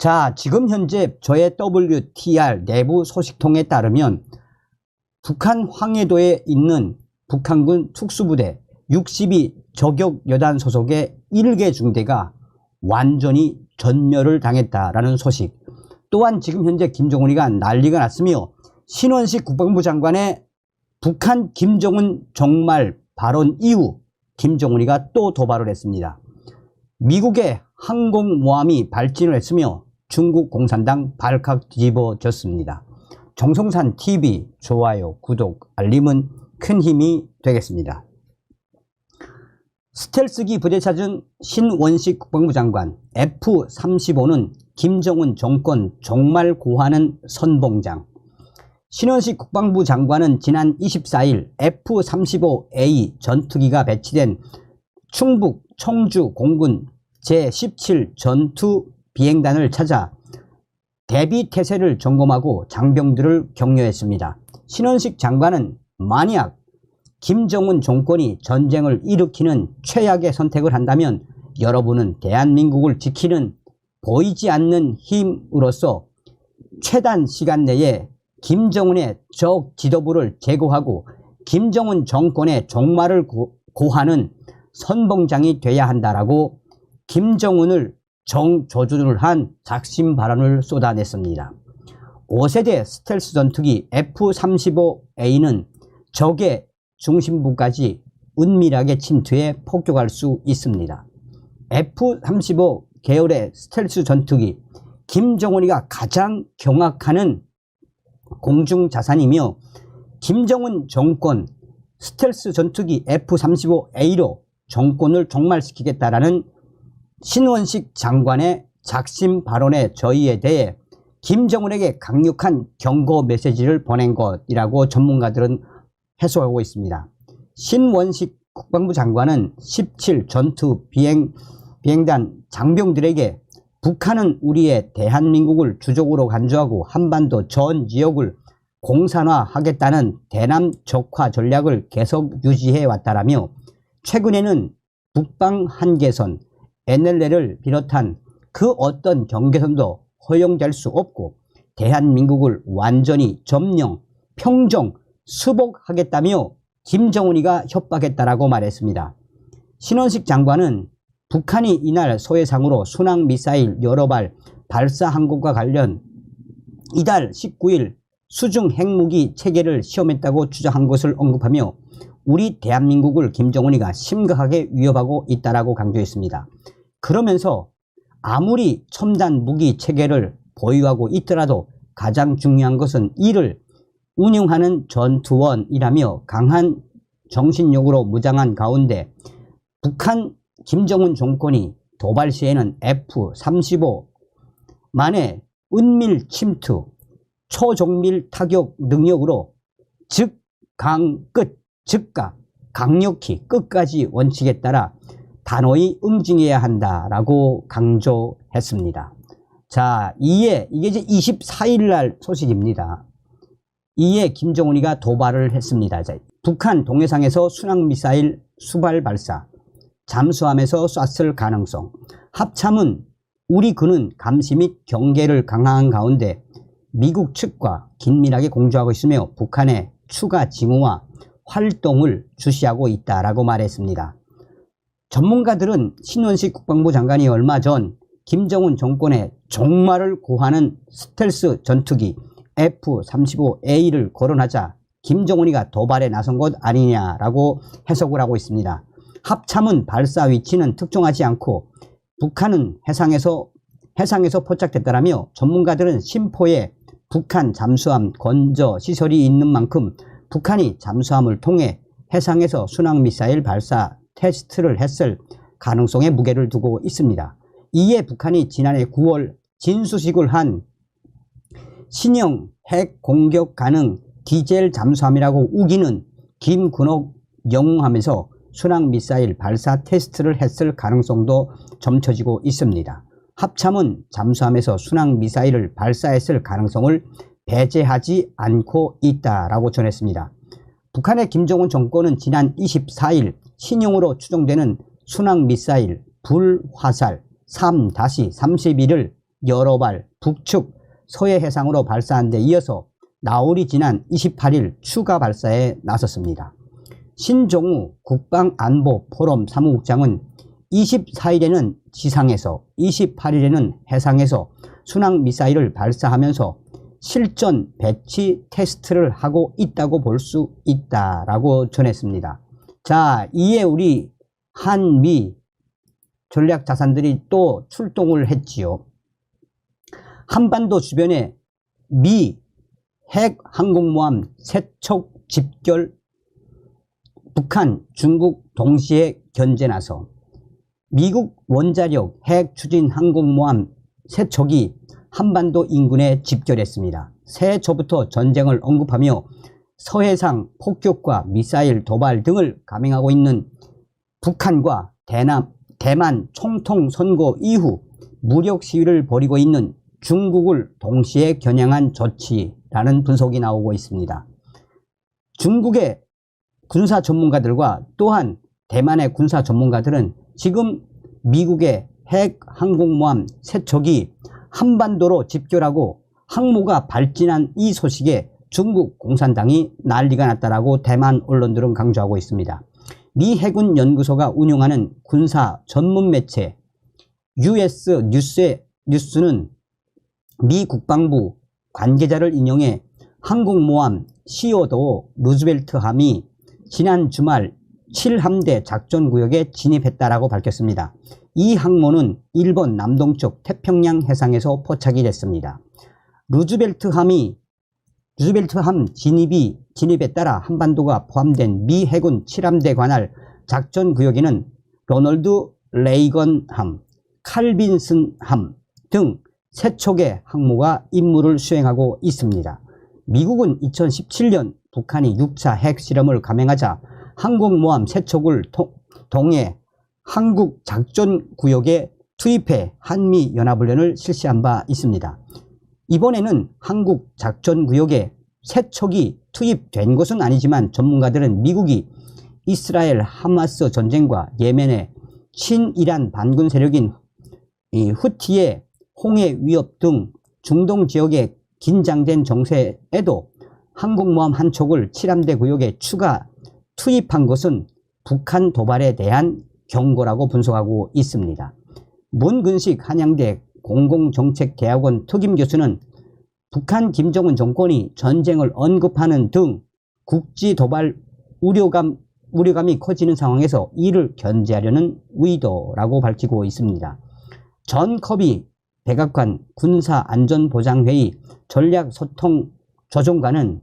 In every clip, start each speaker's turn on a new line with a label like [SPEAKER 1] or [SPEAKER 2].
[SPEAKER 1] 자, 지금 현재 저의 WTR 내부 소식통에 따르면 북한 황해도에 있는 북한군 특수부대 62 저격여단 소속의 1개 중대가 완전히 전멸을 당했다라는 소식. 또한 지금 현재 김정은이가 난리가 났으며 신원식 국방부 장관의 북한 김정은 종말 발언 이후 김정은이가 또 도발을 했습니다. 미국의 항공모함이 발진을 했으며 중국 공산당 발칵 뒤집어졌습니다. 정성산 TV 좋아요, 구독, 알림은 큰 힘이 되겠습니다. 스텔스기 부대 찾은 신원식 국방부 장관, F-35는 김정은 정권 종말 고하는 선봉장. 신원식 국방부 장관은 지난 24일 F-35A 전투기가 배치된 충북 청주 공군 제17 전투 비행단을 찾아 대비 태세를 점검하고 장병들을 격려했습니다. 신원식 장관은 만약 김정은 정권이 전쟁을 일으키는 최악의 선택을 한다면 여러분은 대한민국을 지키는 보이지 않는 힘으로서 최단 시간 내에 김정은의 적 지도부를 제거하고 김정은 정권의 종말을 고하는 선봉장이 돼야 한다라고 김정은을 정조준을 한 작심 발언을 쏟아냈습니다. 5세대 스텔스 전투기 F-35A는 적의 중심부까지 은밀하게 침투해 폭격할 수 있습니다. F-35 계열의 스텔스 전투기, 김정은이가 가장 경악하는 공중자산이며 김정은 정권 스텔스 전투기 F-35A로 정권을 종말시키겠다라는 신원식 장관의 작심 발언의 저의에 대해 김정은에게 강력한 경고 메시지를 보낸 것이라고 전문가들은 해석하고 있습니다. 신원식 국방부 장관은 17 전투 비행단 장병들에게 북한은 우리의 대한민국을 주적으로 간주하고 한반도 전 지역을 공산화하겠다는 대남 적화 전략을 계속 유지해 왔다라며 최근에는 북방 한계선, NLL을 비롯한 그 어떤 경계선도 허용될 수 없고 대한민국을 완전히 점령, 평정, 수복하겠다며 김정은이가 협박했다라고 말했습니다. 신원식 장관은 북한이 이날 소해상으로 순항미사일 여러 발 발사한 것과 관련 이달 19일 수중 핵무기 체계를 시험했다고 주장한 것을 언급하며 우리 대한민국을 김정은이가 심각하게 위협하고 있다라고 강조했습니다. 그러면서 아무리 첨단 무기 체계를 보유하고 있더라도 가장 중요한 것은 이를 운영하는 전투원이라며 강한 정신력으로 무장한 가운데 북한 김정은 정권이 도발 시에는 F-35만의 은밀 침투, 초정밀 타격 능력으로 즉가 강력히 끝까지 원칙에 따라 단호히 응징해야 한다라고 강조했습니다. 자, 이게 이제 24일 날 소식입니다. 이에 김정은이가 도발을 했습니다. 자, 북한 동해상에서 순항미사일 수발 발사, 잠수함에서 쐈을 가능성, 합참은 우리 군은 감시 및 경계를 강화한 가운데 미국 측과 긴밀하게 공조하고 있으며 북한의 추가 징후와 활동을 주시하고 있다라고 말했습니다. 전문가들은 신원식 국방부 장관이 얼마 전 김정은 정권의 종말을 고하는 스텔스 전투기 F-35A를 거론하자 김정은이가 도발에 나선 것 아니냐라고 해석을 하고 있습니다. 합참은 발사 위치는 특정하지 않고 북한은 해상에서 포착됐다라며 전문가들은 심포에 북한 잠수함 건저 시설이 있는 만큼 북한이 잠수함을 통해 해상에서 순항미사일 발사 테스트를 했을 가능성에 무게를 두고 있습니다. 이에 북한이 지난해 9월 진수식을 한 신형 핵 공격 가능 디젤 잠수함이라고 우기는 김근옥 영웅함에서 순항미사일 발사 테스트를 했을 가능성도 점쳐지고 있습니다. 합참은 잠수함에서 순항미사일을 발사했을 가능성을 배제하지 않고 있다라고 전했습니다. 북한의 김정은 정권은 지난 24일 신형으로 추정되는 순항미사일 불화살 3-31을 여러 발 북측 서해 해상으로 발사한 데 이어서 나흘이 지난 28일 추가 발사에 나섰습니다. 신종우 국방안보포럼 사무국장은 24일에는 지상에서 28일에는 해상에서 순항미사일을 발사하면서 실전 배치 테스트를 하고 있다고 볼 수 있다라고 전했습니다. 자, 이에 우리 한미 전략자산들이 또 출동을 했지요. 한반도 주변에 미 핵 항공모함 3척 집결, 북한, 중국 동시에 견제 나서 미국 원자력 핵 추진 항공모함 3척이 한반도 인근에 집결했습니다. 새해 초부터 전쟁을 언급하며 서해상 폭격과 미사일 도발 등을 감행하고 있는 북한과 대만 총통 선고 이후 무력 시위를 벌이고 있는 중국을 동시에 겨냥한 조치라는 분석이 나오고 있습니다. 중국의 군사 전문가들과 또한 대만의 군사 전문가들은 지금 미국의 핵 항공모함 3척이 한반도로 집결하고 항모가 발진한 이 소식에 중국 공산당이 난리가 났다라고 대만 언론들은 강조하고 있습니다. 미 해군 연구소가 운영하는 군사 전문 매체 US 뉴스는 미 국방부 관계자를 인용해 항공모함 시어도 루즈벨트함이 지난 주말 7함대 작전구역에 진입했다라고 밝혔습니다. 이 항모는 일본 남동쪽 태평양 해상에서 포착이 됐습니다. 루즈벨트함 진입에 따라 한반도가 포함된 미 해군 7함대 관할 작전구역에는 로널드 레이건함, 칼빈슨함 등 3척의 항모가 임무를 수행하고 있습니다. 미국은 2017년 북한이 6차 핵실험을 감행하자 항공모함 3척을 동해 한국 작전구역에 투입해 한미연합훈련을 실시한 바 있습니다. 이번에는 한국 작전구역에 3척이 투입된 것은 아니지만 전문가들은 미국이 이스라엘 하마스 전쟁과 예멘의 친이란 반군 세력인 후티의 홍해 위협 등 중동 지역의 긴장된 정세에도 항공모함 한 척을 7함대 구역에 추가 투입한 것은 북한 도발에 대한 경고라고 분석하고 있습니다. 문근식 한양대 공공정책대학원 특임교수는 북한 김정은 정권이 전쟁을 언급하는 등 국지 도발 우려감이 커지는 상황에서 이를 견제하려는 의도라고 밝히고 있습니다. 전 커비 백악관 군사안전보장회의 전략소통조정관은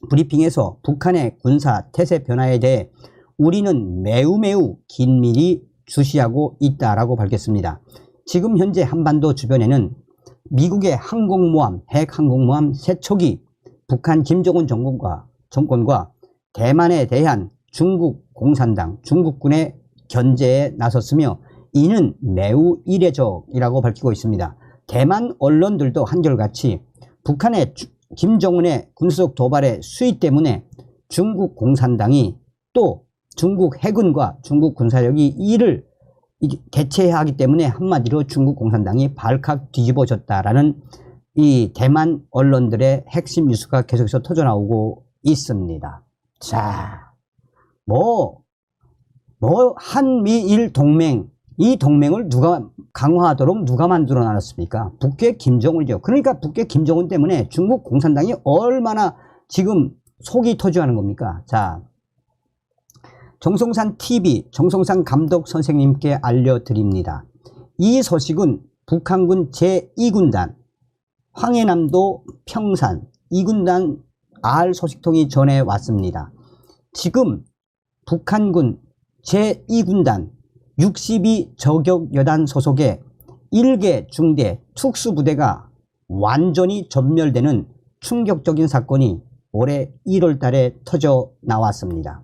[SPEAKER 1] 브리핑에서 북한의 군사 태세 변화에 대해 우리는 매우 긴밀히 주시하고 있다라고 밝혔습니다. 지금 현재 한반도 주변에는 미국의 항공모함, 핵항공모함 3척이 북한 김정은 정권과 대만에 대한 중국 공산당, 중국군의 견제에 나섰으며 이는 매우 이례적이라고 밝히고 있습니다. 대만 언론들도 한결같이 북한의 김정은의 군사적 도발의 수위 때문에 중국 공산당이 또 중국 해군과 중국 군사력이 이를 대체해야 하기 때문에 한마디로 중국 공산당이 발칵 뒤집어졌다라는 이 대만 언론들의 핵심 뉴스가 계속해서 터져나오고 있습니다. 자, 한미일 동맹, 이 동맹을 누가 강화하도록 누가 만들어 놨습니까? 북괴 김정은이죠. 그러니까 북괴 김정은 때문에 중국 공산당이 얼마나 지금 속이 터져하는 겁니까? 자, 정성산 TV, 정성산 감독 선생님께 알려드립니다. 이 소식은 북한군 제2군단, 황해남도 평산 2군단 R 소식통이 전해왔습니다. 지금 북한군 제2군단 62 저격여단 소속의 1개 중대 특수부대가 완전히 전멸되는 충격적인 사건이 올해 1월 달에 터져 나왔습니다.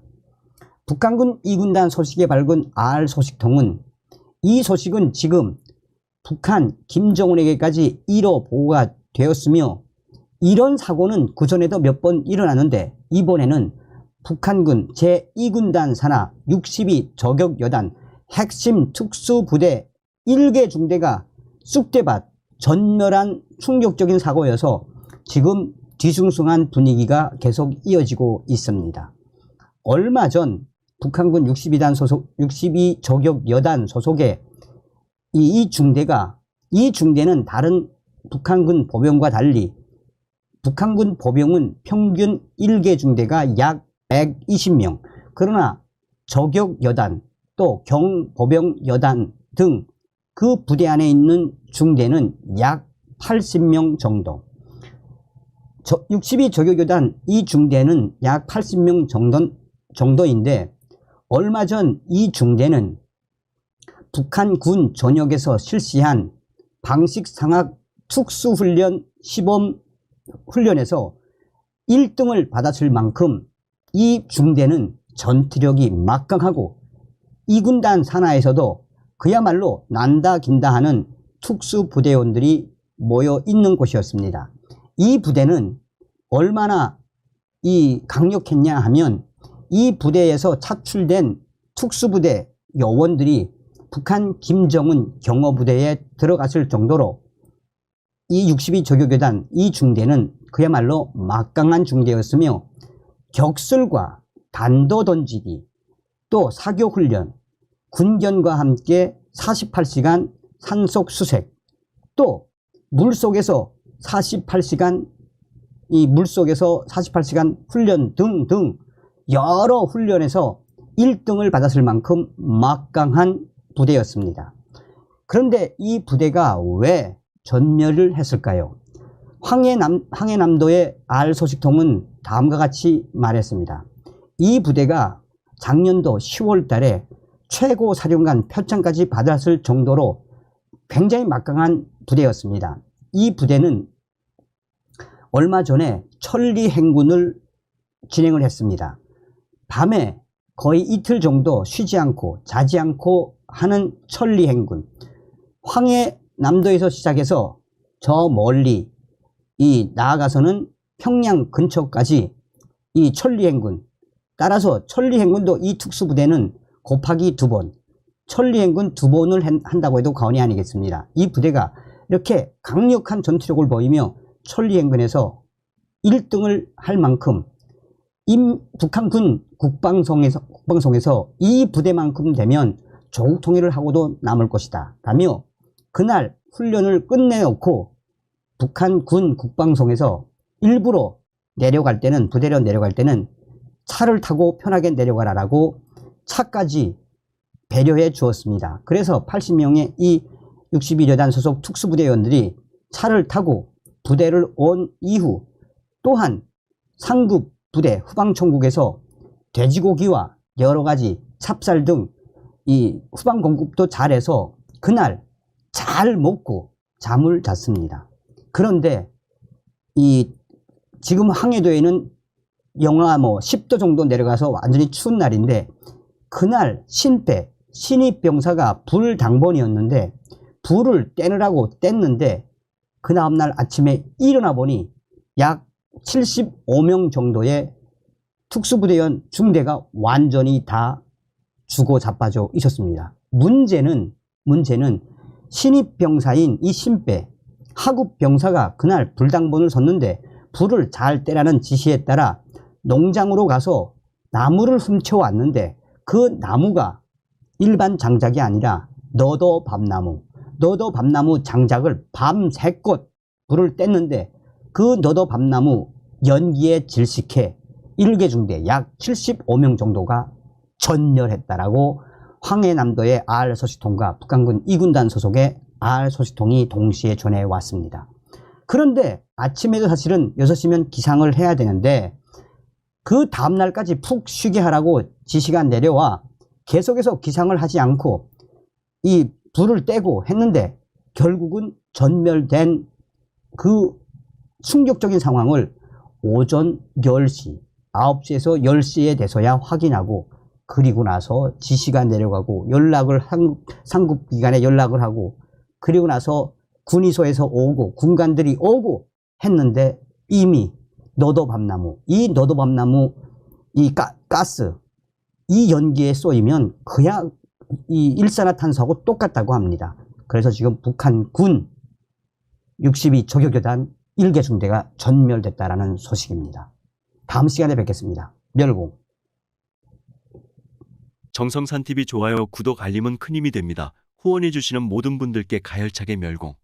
[SPEAKER 1] 북한군 2군단 소식에 밝은 R 소식통은 이 소식은 지금 북한 김정은에게까지 1호 보고가 되었으며 이런 사고는 그전에도 몇 번 일어났는데 이번에는 북한군 제2군단 산하 62 저격여단 핵심 특수부대 1개 중대가 쑥대밭 전멸한 충격적인 사고여서 지금 뒤숭숭한 분위기가 계속 이어지고 있습니다. 얼마 전 북한군 62단 소속 62 저격 여단 소속의 이 중대는 다른 북한군 보병과 달리 북한군 보병은 평균 1개 중대가 약 120명, 그러나 저격 여단 또 경보병 여단 등 그 부대 안에 있는 중대는 약 80명 정도. 62 저격여단 이 중대는 약 80명 정도인데 얼마 전 이 중대는 북한 군 전역에서 실시한 방식상학 특수훈련 시범 훈련에서 1등을 받았을 만큼 이 중대는 전투력이 막강하고 이 군단 산하에서도 그야말로 난다 긴다 하는 특수부대원들이 모여 있는 곳이었습니다. 이 부대는 얼마나 강력했냐 하면 이 부대에서 차출된 특수부대 요원들이 북한 김정은 경호부대에 들어갔을 정도로 이 62 저격여단 이 중대는 그야말로 막강한 중대였으며 격술과 단도 던지기 또 사교훈련 군견과 함께 48시간 산속 수색 또 물속에서 48시간 훈련 등등 여러 훈련에서 1등을 받았을 만큼 막강한 부대였습니다. 그런데 이 부대가 왜 전멸을 했을까요? 황해남도의 알소식통은 다음과 같이 말했습니다. 이 부대가 작년도 10월 달에 최고 사령관 표창까지 받았을 정도로 굉장히 막강한 부대였습니다. 이 부대는 얼마 전에 천리 행군을 진행을 했습니다. 밤에 거의 이틀 정도 쉬지 않고 자지 않고 하는 천리 행군. 황해남도에서 시작해서 저 멀리 나아가서는 평양 근처까지 이 천리 행군. 따라서 천리 행군도 이 특수부대는 곱하기 2번, 천리 행군 2번을 한다고 해도 과언이 아니겠습니다. 이 부대가 이렇게 강력한 전투력을 보이며 천리 행군에서 1등을 할 만큼 북한군 국방성에서 이 부대만큼 되면 조국 통일을 하고도 남을 것이다 라며 그날 훈련을 끝내놓고 북한군 국방성에서 일부러 부대로 내려갈 때는 차를 타고 편하게 내려가라라고 차까지 배려해 주었습니다. 그래서 80명의 이 61여단 소속 특수부대원들이 차를 타고 부대를 온 이후 또한 상급 부대 후방총국에서 돼지고기와 여러가지 찹쌀 등 이 후방 공급도 잘해서 그날 잘 먹고 잠을 잤습니다. 그런데 지금 황해도에는 영하 10도 정도 내려가서 완전히 추운 날인데 그날 신입병사가 불 당번이었는데 불을 떼느라고 뗐는데 그 다음날 아침에 일어나 보니 약 75명 정도의 특수부대원 중대가 완전히 다 죽어 자빠져 있었습니다. 문제는 신입병사인 이 신배 하급병사가 그날 불당번을 섰는데 불을 잘 떼라는 지시에 따라 농장으로 가서 나무를 훔쳐왔는데 그 나무가 일반 장작이 아니라 너도밤나무 장작을 밤새껏 불을 뗐는데 그 너도밤나무 연기에 질식해 1개 중대 약 75명 정도가 전멸했다라고 황해남도의 알소식통과 북한군 2군단 소속의 알소식통이 동시에 전해왔습니다. 그런데 아침에도 사실은 6시면 기상을 해야 되는데 그 다음날까지 푹 쉬게 하라고 지시가 내려와 계속해서 기상을 하지 않고 이 불을 떼고 했는데 결국은 전멸된 그 충격적인 상황을 오전 10시, 9시에서 10시에 돼서야 확인하고 그리고 나서 지시가 내려가고 상급기관에 연락을 하고 그리고 나서 군의소에서 오고 군관들이 오고 했는데 이미 너도밤나무 이 가스 이 연기에 쏘이면 그냥 이 일산화탄소하고 똑같다고 합니다. 그래서 지금 북한군 62 조교교단 1개 중대가 전멸됐다라는 소식입니다. 다음 시간에 뵙겠습니다. 멸공.
[SPEAKER 2] 정성산TV 좋아요, 구독, 알림은 큰 힘이 됩니다. 후원해주시는 모든 분들께 가열차게 멸공.